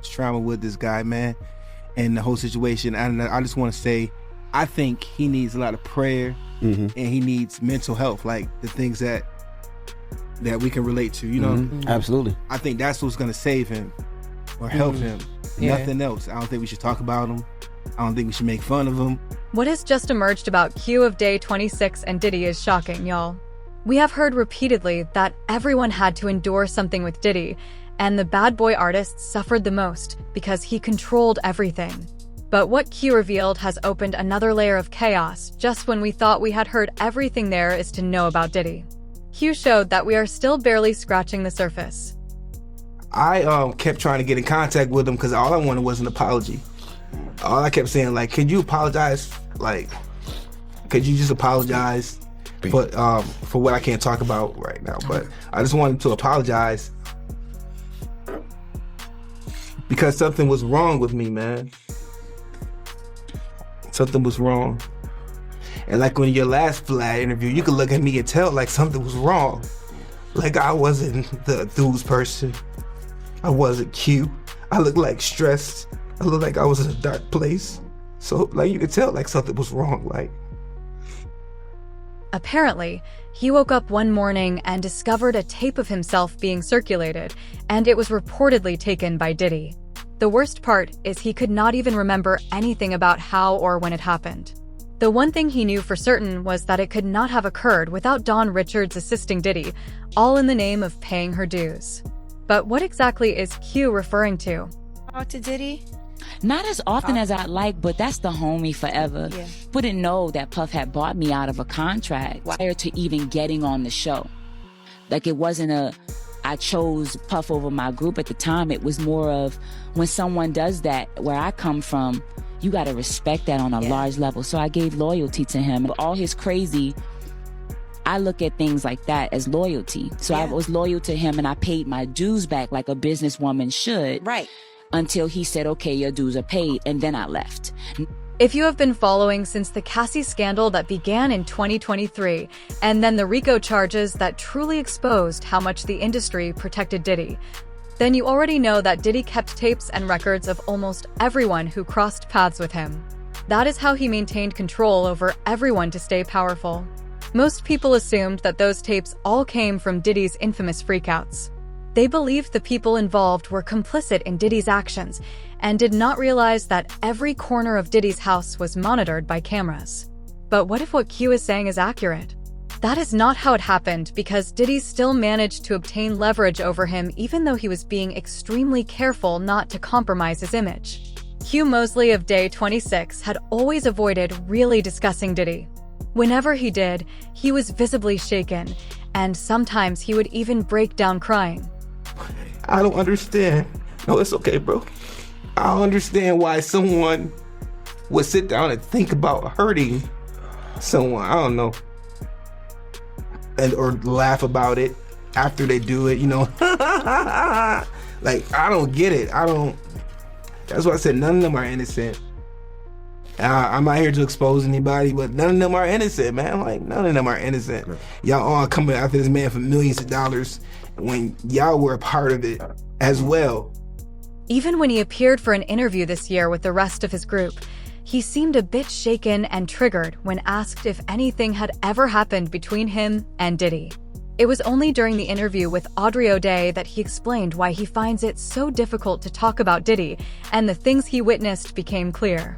much trauma with this guy, man, and the whole situation. And I just want to say, I think he needs a lot of prayer, and he needs mental health, like the things that we can relate to, you know? Absolutely. I think that's what's going to save him or help him. Nothing else. I don't think we should talk about him. I don't think we should make fun of him. What has just emerged about Q of DAY26 and Diddy is shocking, y'all. We have heard repeatedly that everyone had to endure something with Diddy, and the bad boy artist suffered the most because he controlled everything. But what Q revealed has opened another layer of chaos just when we thought we had heard everything there is to know about Diddy. Q showed that we are still barely scratching the surface. I kept trying to get in contact with him because all I wanted was an apology. All I kept saying, like, could you apologize? Like, could you just apologize for what I can't talk about right now? But I just wanted to apologize because something was wrong with me, man. Something was wrong. And like when your last Vlad interview, you could look at me and tell like something was wrong. Like I wasn't the enthused person. I wasn't cute. I looked like stressed. I looked like I was in a dark place. So like you could tell like something was wrong, like. Apparently, he woke up one morning and discovered a tape of himself being circulated, and it was reportedly taken by Diddy. The worst part is he could not even remember anything about how or when it happened. The one thing he knew for certain was that it could not have occurred without Dawn Richards assisting Diddy, all in the name of paying her dues. But what exactly is Q referring to? Talk to Diddy? Not as often as I'd like, but that's the homie forever. Yeah. Wouldn't know that Puff had bought me out of a contract prior to even getting on the show. Like it wasn't I chose Puff over my group at the time. It was more of when someone does that, where I come from, you got to respect that on a large level. So I gave loyalty to him. All his crazy, I look at things like that as loyalty. So I was loyal to him and I paid my dues back like a businesswoman should. Right. Until he said, okay, your dues are paid, and then I left. If you have been following since the Cassie scandal that began in 2023, and then the RICO charges that truly exposed how much the industry protected Diddy, then you already know that Diddy kept tapes and records of almost everyone who crossed paths with him. That is how he maintained control over everyone to stay powerful. Most people assumed that those tapes all came from Diddy's infamous freakouts. They believed the people involved were complicit in Diddy's actions and did not realize that every corner of Diddy's house was monitored by cameras. But what if what Q is saying is accurate? That is not how it happened because Diddy still managed to obtain leverage over him even though he was being extremely careful not to compromise his image. Q Mosley of DAY26 had always avoided really discussing Diddy. Whenever he did, he was visibly shaken, and sometimes he would even break down crying. I don't understand. No, it's okay, bro. I don't understand why someone would sit down and think about hurting someone. I don't know. Or laugh about it after they do it, you know. Like, I don't get it. That's why I said none of them are innocent. I'm not here to expose anybody, but none of them are innocent, man. Like, none of them are innocent. Y'all all coming after this man for millions of dollars when y'all were a part of it as well. Even when he appeared for an interview this year with the rest of his group, he seemed a bit shaken and triggered when asked if anything had ever happened between him and Diddy. It was only during the interview with Audrey O'Day that he explained why he finds it so difficult to talk about Diddy, and the things he witnessed became clear.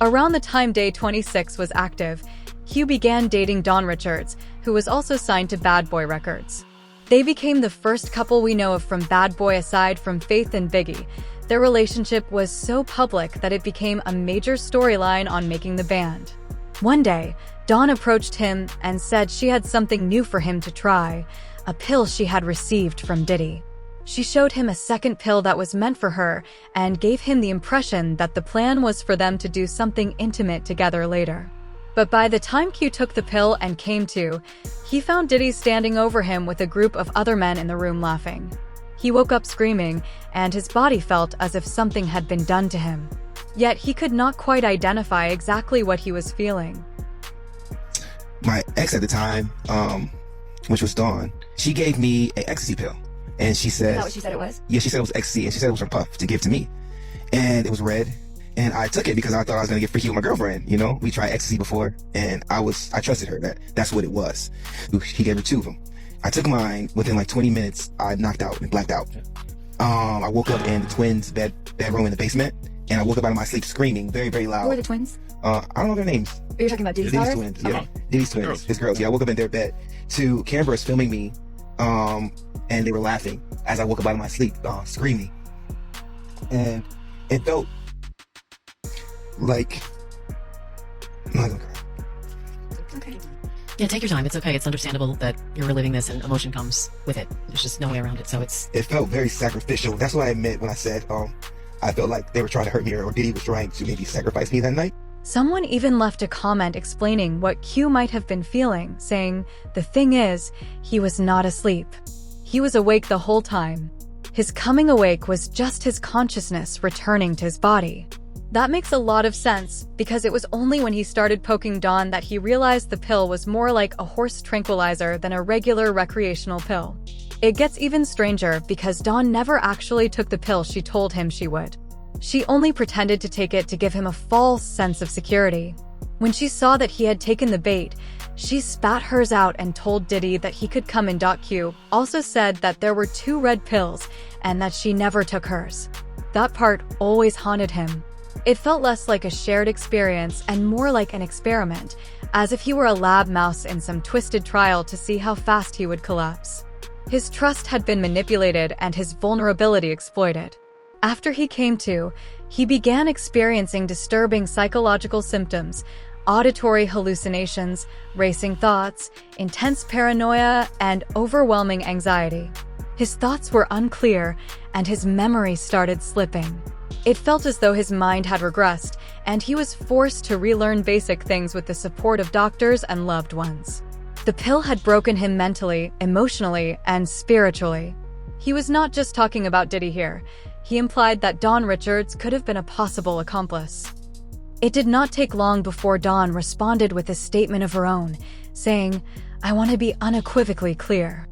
Around the time DAY26 was active, Q began dating Dawn Richards, who was also signed to Bad Boy Records. They became the first couple we know of from Bad Boy aside from Faith and Biggie. Their relationship was so public that it became a major storyline on Making the Band. One day, Dawn approached him and said she had something new for him to try, a pill she had received from Diddy. She showed him a second pill that was meant for her and gave him the impression that the plan was for them to do something intimate together later. But by the time Q took the pill and came to, he found Diddy standing over him with a group of other men in the room laughing. He woke up screaming, and his body felt as if something had been done to him. Yet he could not quite identify exactly what he was feeling. My ex at the time, which was Dawn, she gave me an ecstasy pill. And she said... Is that what she said it was? Yeah, she said it was ecstasy, and she said it was from Puff to give to me. and it was red. And I took it because I thought I was gonna get freaky with my girlfriend. You know, we tried ecstasy before, and I trusted her that's what it was. He gave her 2 of them. I took mine. Within like 20 minutes, I knocked out and blacked out. I woke up in the twins' bedroom in the basement, and I woke up out of my sleep screaming very, very loud. Who are the twins? I don't know their names. Are you talking about Diddy's Diddy's daughters? twins. Yeah, Diddy's twins. His girls. Yeah, I woke up in their bed to cameras filming me, and they were laughing as I woke up out of my sleep, screaming, and it felt like I'm not gonna cry. Okay. Yeah, take your time. It's okay. It's understandable that you're reliving this and emotion comes with it. There's just no way around it. So it felt very sacrificial. That's what I meant when I said I felt like they were trying to hurt me, or Diddy was trying to maybe sacrifice me that night. Someone even left a comment explaining what Q might have been feeling, saying, "The thing is, he was not asleep. He was awake the whole time. His coming awake was just his consciousness returning to his body." That makes a lot of sense, because it was only when he started poking Dawn that he realized the pill was more like a horse tranquilizer than a regular recreational pill. It gets even stranger because Dawn never actually took the pill she told him she would. She only pretended to take it to give him a false sense of security. When she saw that he had taken the bait, she spat hers out and told Diddy that he could come in. Q also said that there were 2 red pills and that she never took hers. That part always haunted him. It felt less like a shared experience and more like an experiment, as if he were a lab mouse in some twisted trial to see how fast he would collapse. His trust had been manipulated and his vulnerability exploited. After he came to, he began experiencing disturbing psychological symptoms, auditory hallucinations, racing thoughts, intense paranoia, and overwhelming anxiety. His thoughts were unclear, and his memory started slipping. It felt as though his mind had regressed, and he was forced to relearn basic things with the support of doctors and loved ones. The pill had broken him mentally, emotionally, and spiritually. He was not just talking about Diddy here. He implied that Dawn Richards could have been a possible accomplice. It did not take long before Dawn responded with a statement of her own, saying, "I want to be unequivocally clear.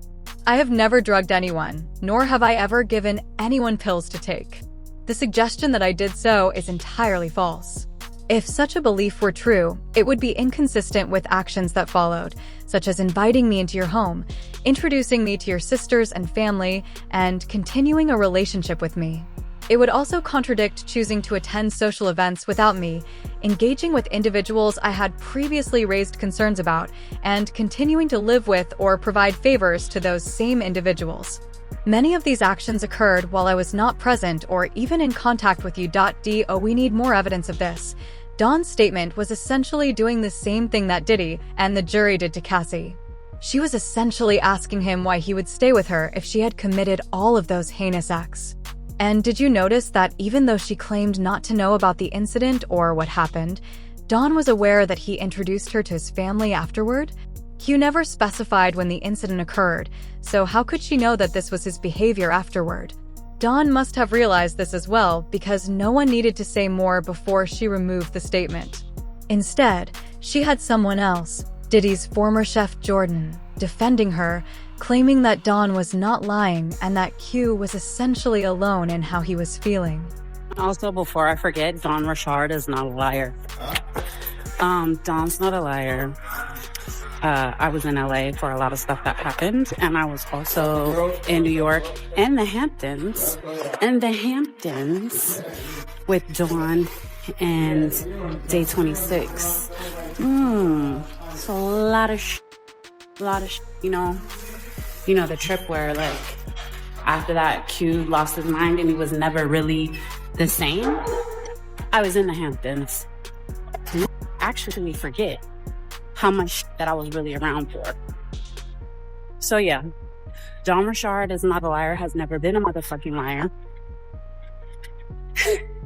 I have never drugged anyone, nor have I ever given anyone pills to take. The suggestion that I did so is entirely false." If such a belief were true, it would be inconsistent with actions that followed, such as inviting me into your home, introducing me to your sisters and family, and continuing a relationship with me. It would also contradict choosing to attend social events without me, engaging with individuals I had previously raised concerns about, and continuing to live with or provide favors to those same individuals. Many of these actions occurred while I was not present or even in contact with you. We need more evidence of this. Dawn's statement was essentially doing the same thing that Diddy and the jury did to Cassie. She was essentially asking him why he would stay with her if she had committed all of those heinous acts. And did you notice that even though she claimed not to know about the incident or what happened, Dawn was aware that he introduced her to his family afterward? Q never specified when the incident occurred, so how could she know that this was his behavior afterward? Dawn must have realized this as well, because no one needed to say more before she removed the statement. Instead, she had someone else, Diddy's former chef Jordan, defending her, claiming that Dawn was not lying and that Q was essentially alone in how he was feeling. Also, before I forget, Dawn Richard is not a liar. Dawn's not a liar. I was in LA for a lot of stuff that happened, and I was also in New York and the Hamptons, with Dawn and DAY26. So a lot of you know the trip where like after that Q lost his mind and he was never really the same. I was in the Hamptons. Actually forget how much that I was really around for. So yeah, Dawn Richard is not a liar, has never been a motherfucking liar.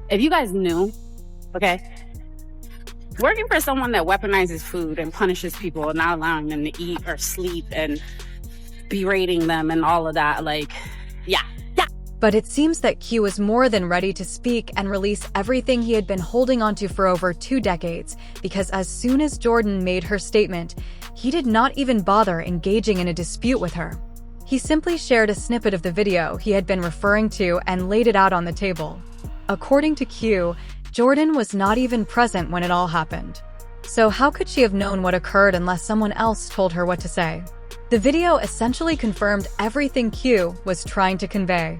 If you guys knew, okay, working for someone that weaponizes food and punishes people and not allowing them to eat or sleep and berating them and all of that, like, yeah. But it seems that Q was more than ready to speak and release everything he had been holding onto for over 2 decades, because as soon as Jordan made her statement, he did not even bother engaging in a dispute with her. He simply shared a snippet of the video he had been referring to and laid it out on the table. According to Q, Jordan was not even present when it all happened. So how could she have known what occurred unless someone else told her what to say? The video essentially confirmed everything Q was trying to convey.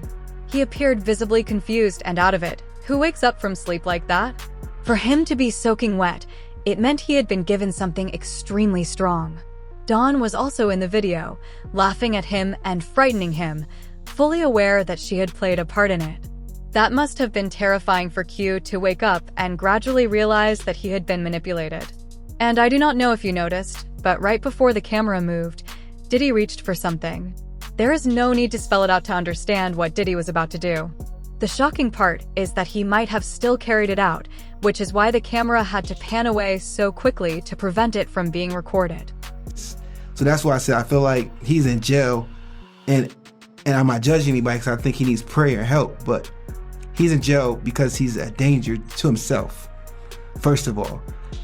He appeared visibly confused and out of it. Who wakes up from sleep like that? For him to be soaking wet, it meant he had been given something extremely strong. Dawn was also in the video, laughing at him and frightening him, fully aware that she had played a part in it. That must have been terrifying for Q to wake up and gradually realize that he had been manipulated. And I do not know if you noticed, but right before the camera moved, Diddy reached for something. There is no need to spell it out to understand what Diddy was about to do. The shocking part is that he might have still carried it out, which is why the camera had to pan away so quickly to prevent it from being recorded. So that's why I said I feel like he's in jail, and I'm not judging anybody because I think he needs prayer and help, but he's in jail because he's a danger to himself, first of all,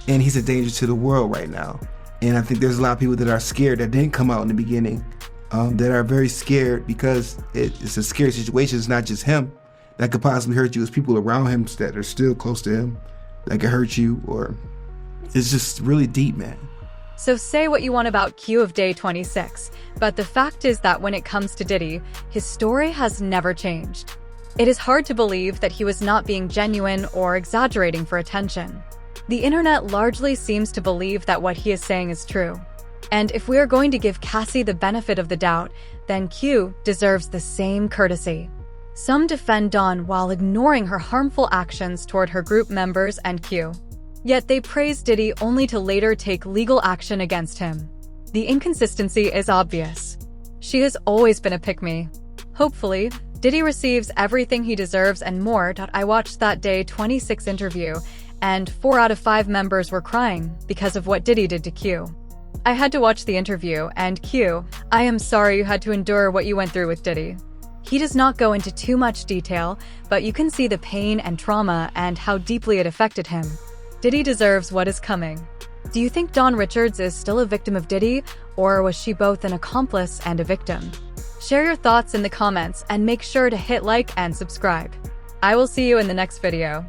and he's a danger to the world right now. And I think there's a lot of people that are scared that didn't come out in the beginning, that are very scared because it's a scary situation. It's not just him that could possibly hurt you. It's people around him that are still close to him that could hurt you, or it's just really deep, man. So say what you want about Q of Day 26, but the fact is that when it comes to Diddy, his story has never changed. It is hard to believe that he was not being genuine or exaggerating for attention. The internet largely seems to believe that what he is saying is true. And if we are going to give Cassie the benefit of the doubt, then Q deserves the same courtesy. Some defend Dawn while ignoring her harmful actions toward her group members and Q. Yet they praise Diddy only to later take legal action against him. The inconsistency is obvious. She has always been a pick-me. Hopefully, Diddy receives everything he deserves and more. I watched that Day 26 interview, and 4 out of 5 members were crying because of what Diddy did to Q. I had to watch the interview, and Q, I am sorry you had to endure what you went through with Diddy. He does not go into too much detail, but you can see the pain and trauma and how deeply it affected him. Diddy deserves what is coming. Do you think Dawn Richards is still a victim of Diddy, or was she both an accomplice and a victim? Share your thoughts in the comments and make sure to hit like and subscribe. I will see you in the next video.